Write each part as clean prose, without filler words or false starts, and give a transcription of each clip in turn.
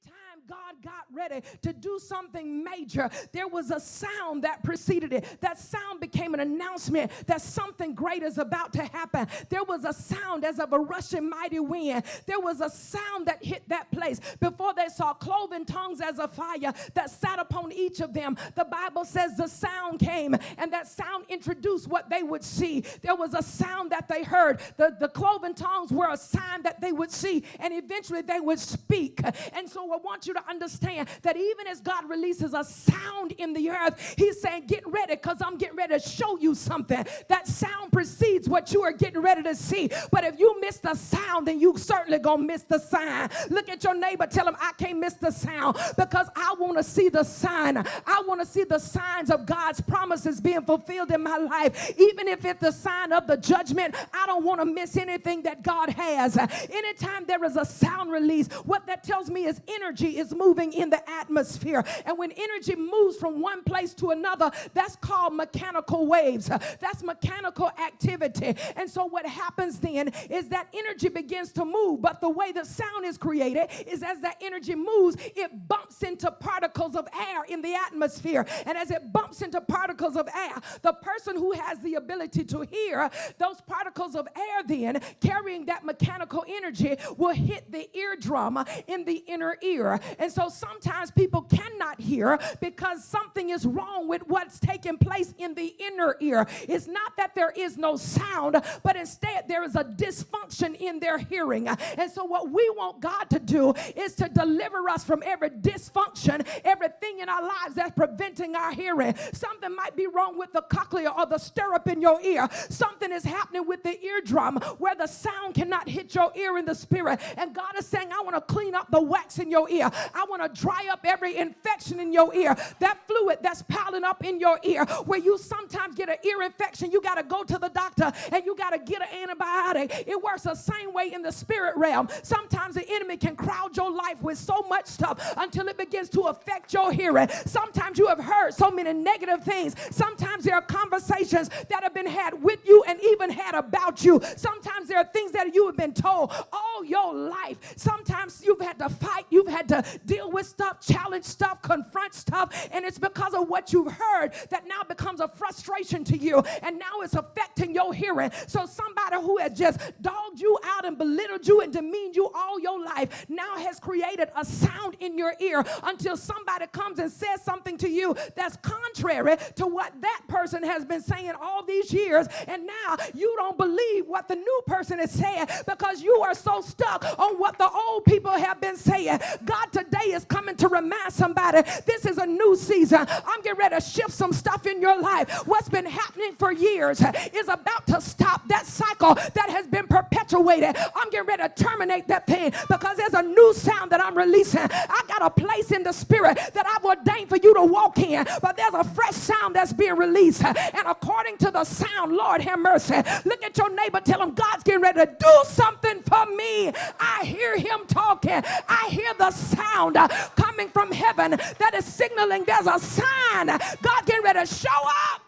Anytime God got ready to do something major, there was a sound that preceded it. That sound became an announcement that something great is about to happen. There was a sound as of a rushing mighty wind. There was a sound that hit that place. Before they saw cloven tongues as a fire that sat upon each of them, the Bible says the sound came, and that sound introduced what they would see. There was a sound that they heard. The cloven tongues were a sign that they would see, and eventually they would speak. And so I want you to understand that even as God releases a sound in the earth, he's saying, get ready, because I'm getting ready to show you something. That sound precedes what you are getting ready to see. But if you miss the sound, then you certainly gonna miss the sign. Look at your neighbor, tell him, I can't miss the sound, because I want to see the sign. I want to see the signs of God's promises being fulfilled in my life. Even if it's the sign of the judgment, I don't want to miss anything that God has. Anytime there is a sound release, what that tells me is energy is moving in the atmosphere. And when energy moves from one place to another, that's called mechanical waves. That's mechanical activity. And so what happens then is that energy begins to move. But the way the sound is created is as that energy moves, it bumps into particles of air in the atmosphere. And as it bumps into particles of air, the person who has the ability to hear those particles of air then carrying that mechanical energy will hit the eardrum in the inner ear. And so sometimes people cannot hear because something is wrong with what's taking place in the inner ear. It's not that there is no sound, but instead there is a dysfunction in their hearing. And so what we want God to do is to deliver us from every dysfunction, everything in our lives that's preventing our hearing. Something might be wrong with the cochlea or the stirrup in your ear. Something is happening with the eardrum where the sound cannot hit your ear in the spirit. And God is saying, I want to clean up the wax in your ear. I want to dry up every infection in your ear. That fluid that's piling up in your ear, where you sometimes get an ear infection, you got to go to the doctor and you got to get an antibiotic. It works the same way in the spirit realm. Sometimes the enemy can crowd your life with so much stuff until it begins to affect your hearing. Sometimes you have heard so many negative things. Sometimes there are conversations that have been had with you and even had about you. Sometimes there are things that you have been told all your life. Sometimes you've had to fight. You've had to deal with stuff, challenge stuff, confront stuff, and it's because of what you've heard that now becomes a frustration to you, and now it's affecting your hearing. So somebody who has just dogged you out and belittled you and demeaned you all your life now has created a sound in your ear until somebody comes and says something to you that's contrary to what that person has been saying all these years, and now you don't believe what the new person is saying because you are so stuck on what the old people have been saying. God today is coming to remind somebody this is a new season. I'm getting ready to shift some stuff in your life. What's been happening for years is about to stop. That cycle that has been perpetuated, I'm getting ready to terminate that thing because there's a new sound that I'm releasing. I got a place in the spirit that I've ordained for you to walk in, but there's a fresh sound that's being released, and according to the sound, Lord have mercy. Look at your neighbor, tell him God's getting ready to do something for me. I hear him talking. I hear the sound coming from heaven that is signaling there's a sign. God getting ready to show up.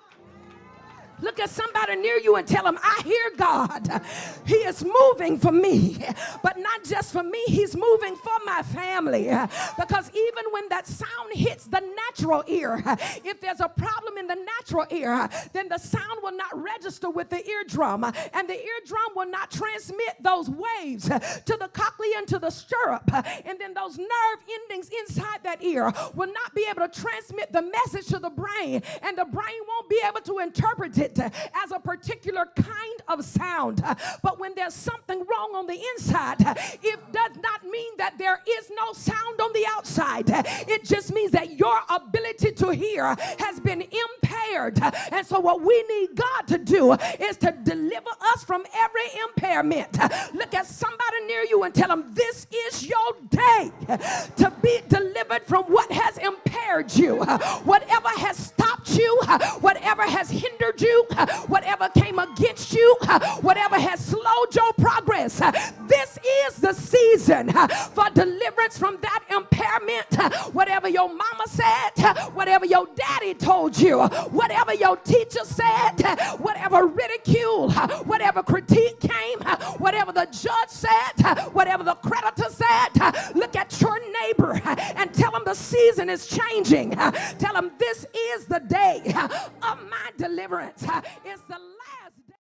Look at somebody near you and tell them, I hear God. He is moving for me. But not just for me, he's moving for my family. Because even when that sound hits the natural ear, if there's a problem in the natural ear, then the sound will not register with the eardrum. And the eardrum will not transmit those waves to the cochlea and to the stirrup. And then those nerve endings inside that ear will not be able to transmit the message to the brain. And the brain won't be able to interpret it as a particular kind of sound. But when there's something wrong on the inside, it does not mean that there is no sound on the outside. It just means that your ability to hear has been impaired. And so what we need God to do is to deliver us from every impairment. Look at somebody near you and tell them this is your day to be delivered from what has impaired you, whatever has stopped you, whatever has hindered you, whatever came against you, whatever has slowed your progress. This is the season for deliverance from that impairment. Whatever your mama said, whatever your daddy told you, whatever your teacher said, whatever ridicule, whatever critique came, whatever the judge said, whatever the creditor said, look at your neighbor the season is changing. Tell them this is the day of my deliverance. It's the last